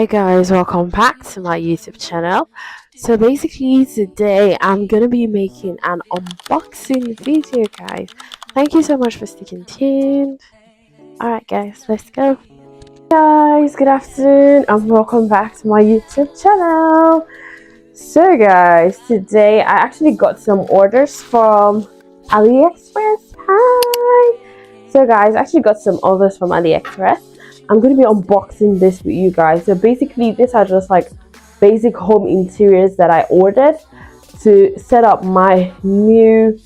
Hi guys, welcome back to my YouTube channel. So basically today I'm gonna be making an unboxing video, guys. Thank you so much for sticking tuned. Alright guys, let's go. Guys, good afternoon and welcome back to my YouTube channel. So guys, today I actually got some orders from AliExpress. Hi! So guys, I actually got some orders from AliExpress. I'm going to be unboxing this with you guys. So basically these are just like basic home interiors that I ordered to set up my new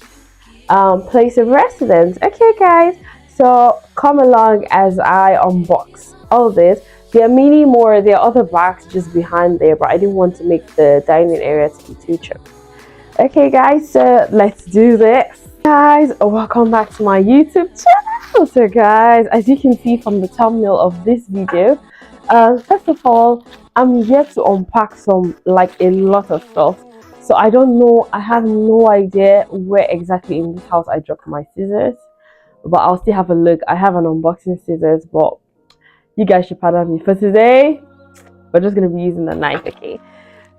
place of residence. Okay guys, so come along as I unbox all this. There are many more, there are other bags just behind there, but I didn't want to make the dining area to be too choked. Okay guys, so let's do this. Guys, welcome back to my YouTube channel. So guys, as you can see from the thumbnail of this video, first of all, I'm here to unpack a lot of stuff. So I don't know, I have no idea where exactly in this house I dropped my scissors, but I'll still have a look. I have an unboxing scissors, but you guys should pardon me for today. We're just gonna be using the knife, okay?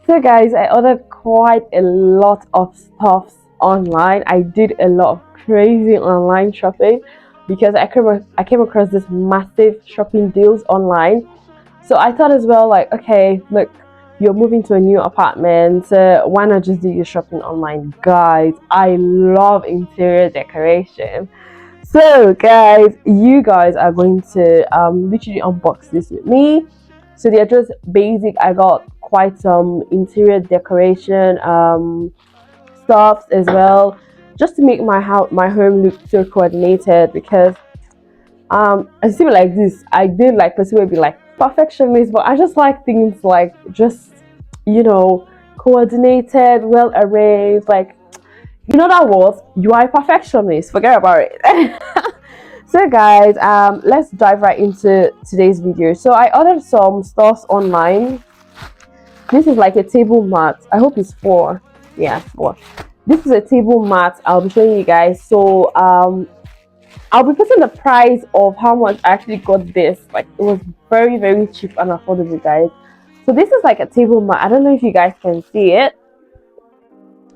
So guys, I ordered quite a lot of stuff online. I did a lot of crazy online shopping because I came across this massive shopping deals online. So I thought as well, like, okay, look, you're moving to a new apartment, so why not just do your shopping online? Guys, I love interior decoration. So guys, you guys are going to literally unbox this with me. So they're just basic. I got quite some interior decoration stuff as well, just to make my home look so coordinated. Because I see like this, I did like person would be like perfectionist, but I just like things like just, you know, coordinated, well arranged. Like, you know that word, you are a perfectionist, forget about it. So guys, let's dive right into today's video. So I ordered some stuff online. This is like a table mat. I hope it's 4. Yeah, 4. This is a table mat I'll be showing you guys. So I'll be putting the price of how much I actually got this. Like, it was very cheap and affordable, guys. So this is like a table mat. I don't know if you guys can see it.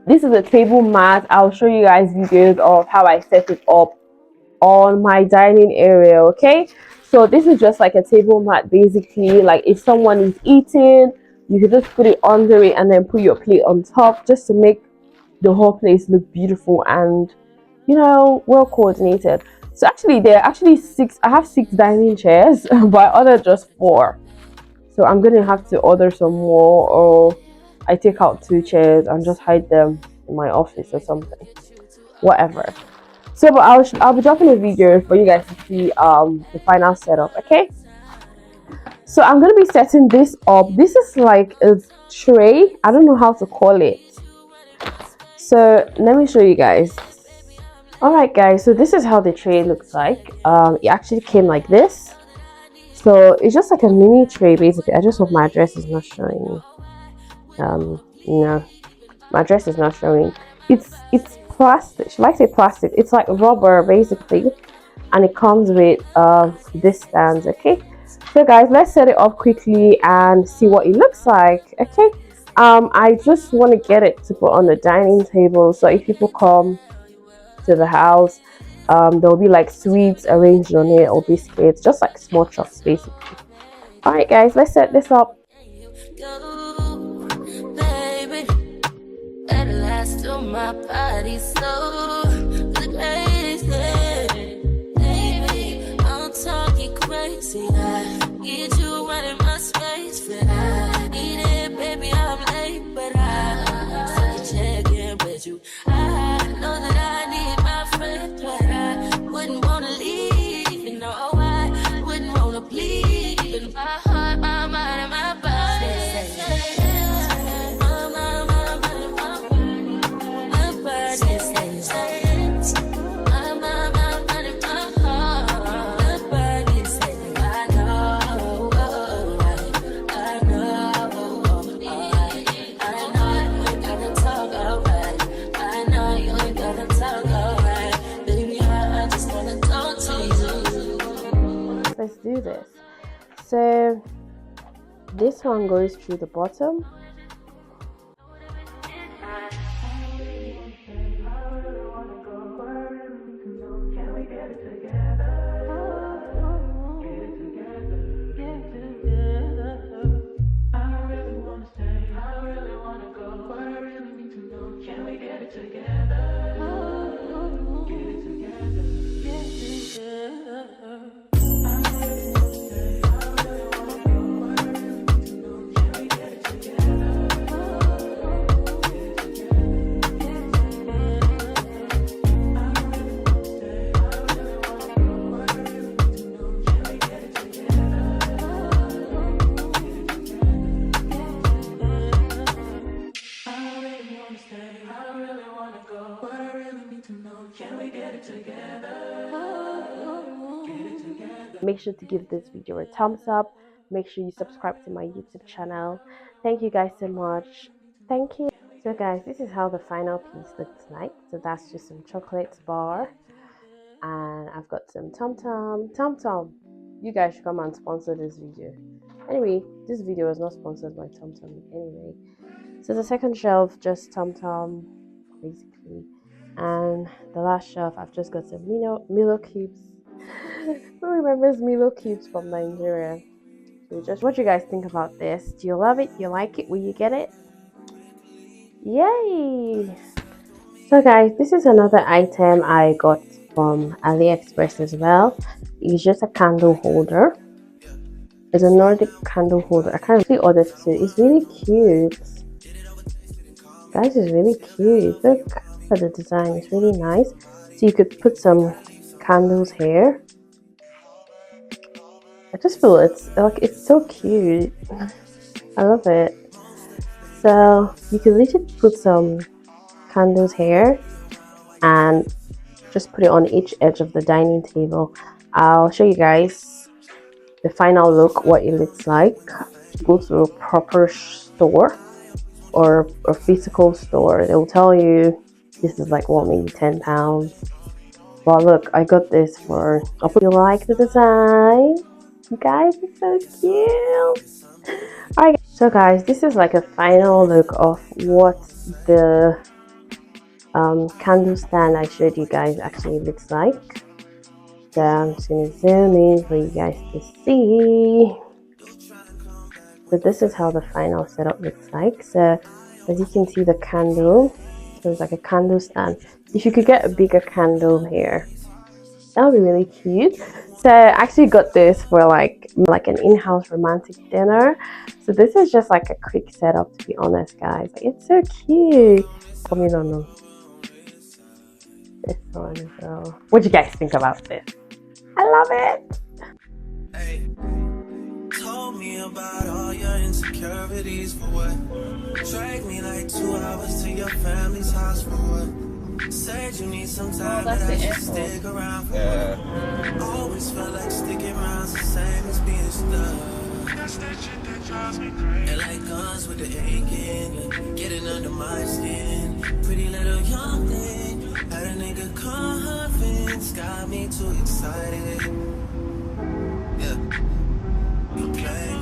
This is a table mat. I'll show you guys videos of how I set it up on my dining area. Okay, so this is just like a table mat. Basically, like if someone is eating, you can just put it under it and then put your plate on top, just to make the whole place look beautiful and, you know, well coordinated. So actually there are actually 6. I have 6 dining chairs, but I ordered just 4. So I'm gonna have to order some more, or I take out 2 chairs and just hide them in my office or something, whatever. So but I'll be dropping a video for you guys to see the final setup. Okay, so I'm gonna be setting this up. This is like a tray, I don't know how to call it, so let me show you guys. All right guys, so this is how the tray looks like. It actually came like this. So it's just like a mini tray basically. I just hope my address is not showing. No, my address is not showing. It's plastic. Should I say plastic? It's like rubber basically, and it comes with this stands. Okay, so guys, let's set it up quickly and see what it looks like. Okay, I just want to get it to put on the dining table, so if people come to the house, there'll be like sweets arranged on it, or biscuits, just like small chops basically. All right guys, let's set this up. My body so crazy, baby. I'm talking crazy. I need you right in my space, but I need it, baby. I'm late, but I check in with you. I know that I need my friend, but I wouldn't wanna leave. You know, I wouldn't wanna bleed in my heart, my mind, and my body. Let's do this. So this one goes through the bottom. Make sure to give this video a thumbs up. Make sure you subscribe to my YouTube channel. Thank you guys so much. Thank you. So guys, this is how the final piece looks like. So that's just some chocolate bar, and I've got some Tom. You guys should come and sponsor this video. Anyway, this video was not sponsored by Tom anyway. So the second shelf, just Tom basically, and the last shelf I've just got some Milo cubes. Who remembers Milo cubes from Nigeria? So just what you guys think about this? Do you love it? Do you like it? Will you get it? Yay! So guys, this is another item I got from AliExpress as well. It's just a candle holder. It's a Nordic candle holder. I can't really order it. It's really cute. Guys, it's really cute. Look at the design. It's really nice. So you could put some candles here. I just feel it's so cute. I love it. So you can literally put some candles here and just put it on each edge of the dining table. I'll show you guys the final look, what it looks like. Go to a proper store or a physical store. They'll tell you this is like what, maybe £10. But look, I got this for. I hope you like the design. You guys, it's so cute. Alright, so guys, this is like a final look of what the candle stand I showed you guys actually looks like. So I'm just gonna zoom in for you guys to see. So this is how the final setup looks like. So as you can see, the candle, so it's like a candle stand. If you could get a bigger candle here, that would be really cute. So I actually got this for like an in-house romantic dinner. So this is just like a quick setup, to be honest, guys. It's so cute. No. This one as well. What do you guys think about this? I love it. Hey, told me about all your insecurities for what? Drag me like 2 hours to your family's house for what? Said you need some time, but I should stick around for what? Always felt like sticking around's the same as being stuck. That's that shit that drives me crazy. And like guns with the aching, getting under my skin. Pretty little young thing, had a nigga convinced, got me too excited. Yeah. You play me.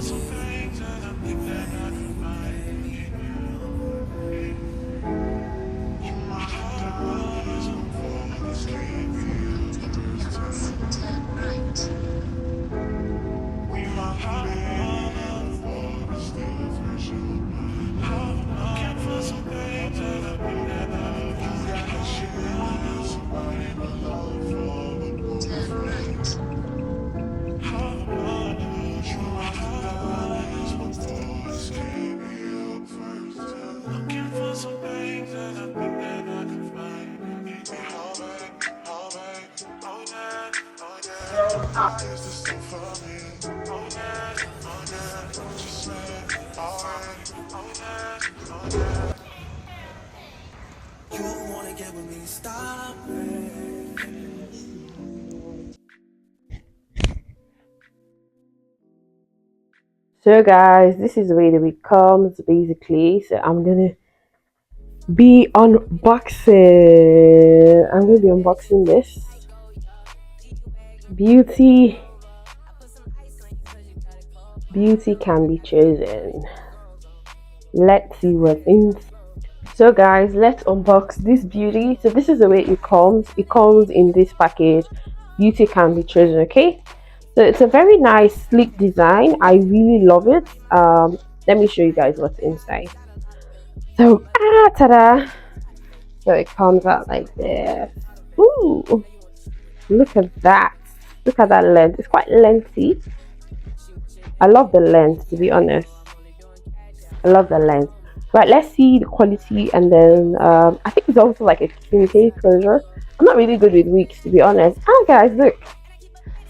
You wanna get with me, stop it. So guys, this is the way the week comes basically. So I'm gonna be unboxing this beauty. beauty can be chosen. Let's see what's in. So guys, let's unbox this beauty. So this is the way it comes. It comes in this package. Beauty can be chosen, okay? So it's a very nice sleek design. I really love it. Let me show you guys what's inside. So ta-da! So it comes out like this. Ooh, look at that. Look at that length. It's quite lengthy. I love the length, to be honest. I love the length. Right, let's see the quality, and then I think it's also like a kinky closure. I'm not really good with wigs, to be honest. Ah, guys, look.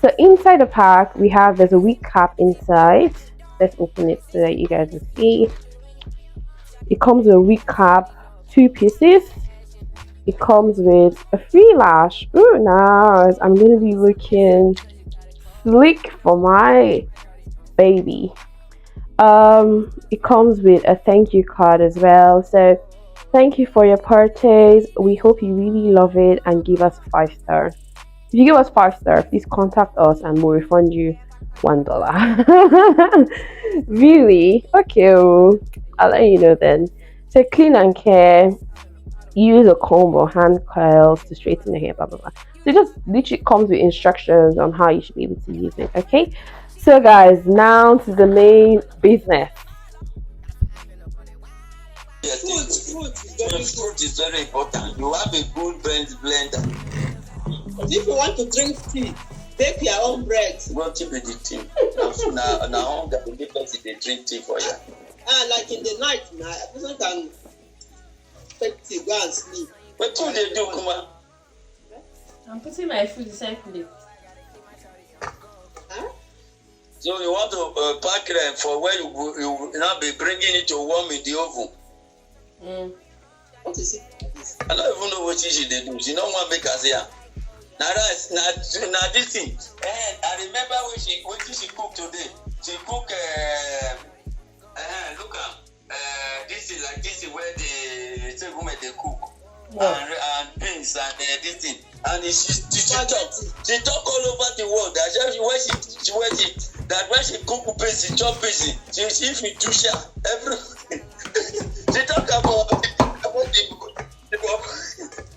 So inside the pack, we have there's a wig cap inside. Let's open it so that you guys will see. It comes with a wig cap, 2 pieces. It comes with a free lash. Ooh, nice. I'm gonna be looking slick for my baby. It comes with a thank you card as well. So thank you for your purchase. We hope you really love it and give us 5 star. If you give us 5 star, please contact us and we'll refund you $1. Really? Okay, I'll let you know then. So clean and care. Use a comb or hand coils to straighten the hair, blah blah blah. So it just literally comes with instructions on how you should be able to use it. Okay, so guys, now to the main business. Fruit is very important. You have a good blender. But if you want to drink tea, bake your own bread. What to be the tea? Now the difference is they drink tea for you. Like in the night, now a person can take tea, go and sleep. What do they do, Kuma? I'm putting my food inside plate. Huh? So you want to pack them for where you now be bringing it to warm in the oven. What is it? I don't even know what she they do. She don't want to make us here. Now this thing. I remember when she cooked today. She cooked look at this is like this is where the women they cook. And beans and this thing. And she talk all over the world. That when she cook beans, she chop beans. She if you do share everything. She talk about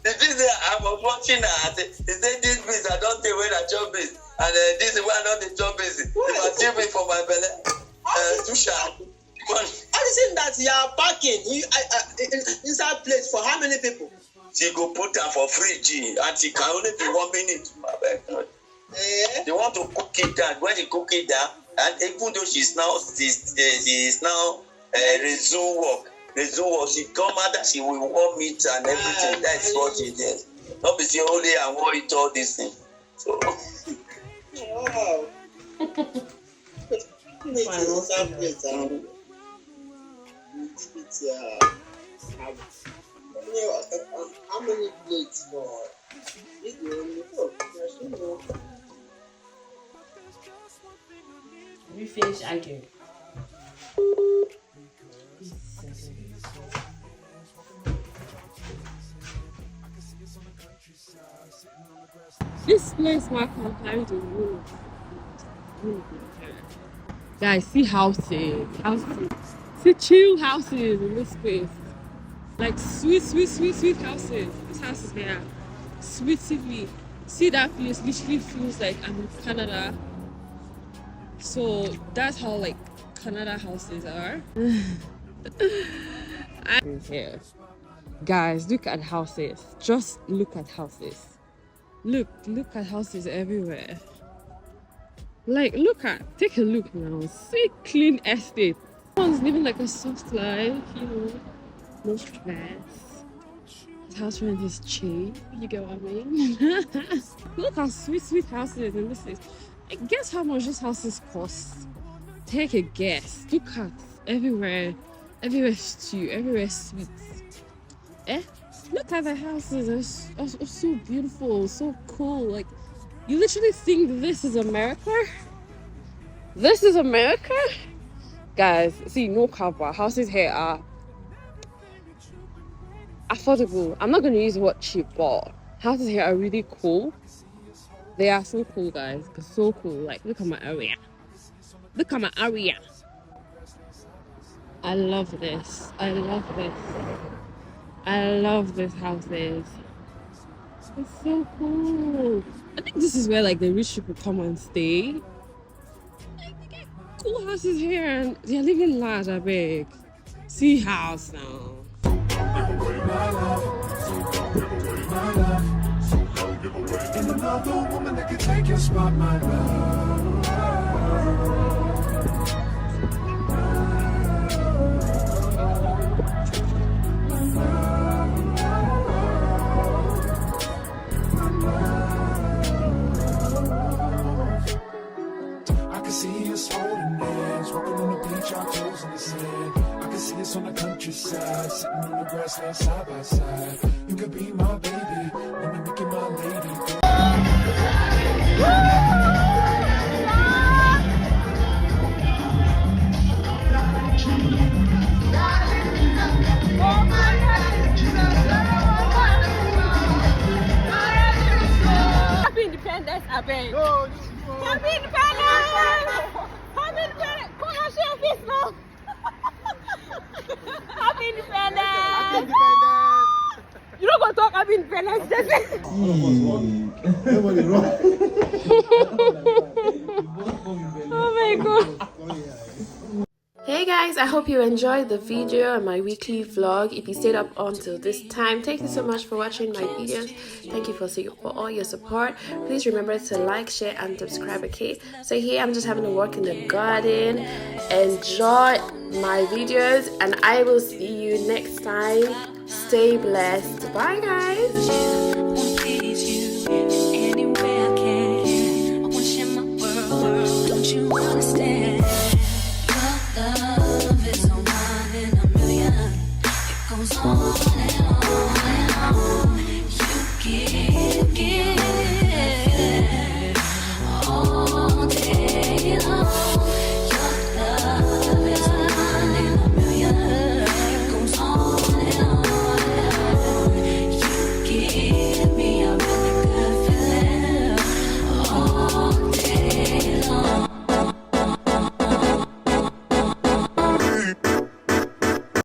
the thing that I was watching her. He said this beans I don't think when I chop beans, and this is why I don't chop beans. If I chop it for my belly, too sharp. How is it that you are packing inside plate for how many people? She go put her for fridge and she can only be 1 minute. They want to cook it down. When she cook it down, and even though she is now resume work. She come out that she will warm it and everything. That's what she did. Not be only I want it all this thing. So wow. How many plates for We finish arguing. This place mark compared to the guys, see houses. See chill houses in this place. Like sweet houses. This house is here. Sweetly. See that place literally feels like I'm in Canada. So that's how like Canada houses are. I'm here. Guys, look at houses. Just look at houses. Look at houses everywhere. Like, take a look now. See clean estate. Everyone's living like a soft life, no stress. This house rent is cheap, you get what I mean? Look at sweet houses in this place. Guess how much this houses cost? Take a guess. Look at everywhere stew, everywhere sweet. Look at the houses, they're so beautiful, so cool. Like, you literally think this is America? This is America? Guys, see, no cover. Houses here are affordable. I'm not going to use the word cheap, but houses here are really cool. They are so cool, guys. They're so cool. Like, look at my area. Look at my area. I love this. I love this. I love this houses. It's so cool. I think this is where like the rich people come and stay. Like they get cool houses here and they're living large, I beg. See house now. And another woman that can take your spot, my love. I can see us holding hands, walking on the beach, our toes in the sand. I can see us on the countryside, sitting on the grassland side by side. You could be my baby, let me make you my lady. Happy Independence, I beg. Happy Independence! Happy Independence! Come on, share this now. Happy Independence! You don't go talk Happy Independence, just Oh my god. Hey guys, I hope you enjoyed the video and my weekly vlog. If you stayed up until this time, thank you so much for watching my videos. Thank you for all your support. Please remember to like, share and subscribe, okay? So here I'm just having to work in the garden. Enjoy my videos and I will see you next time. Stay blessed. Bye guys. I wanna please you any way I can. I wanna share my world. Don't you understand?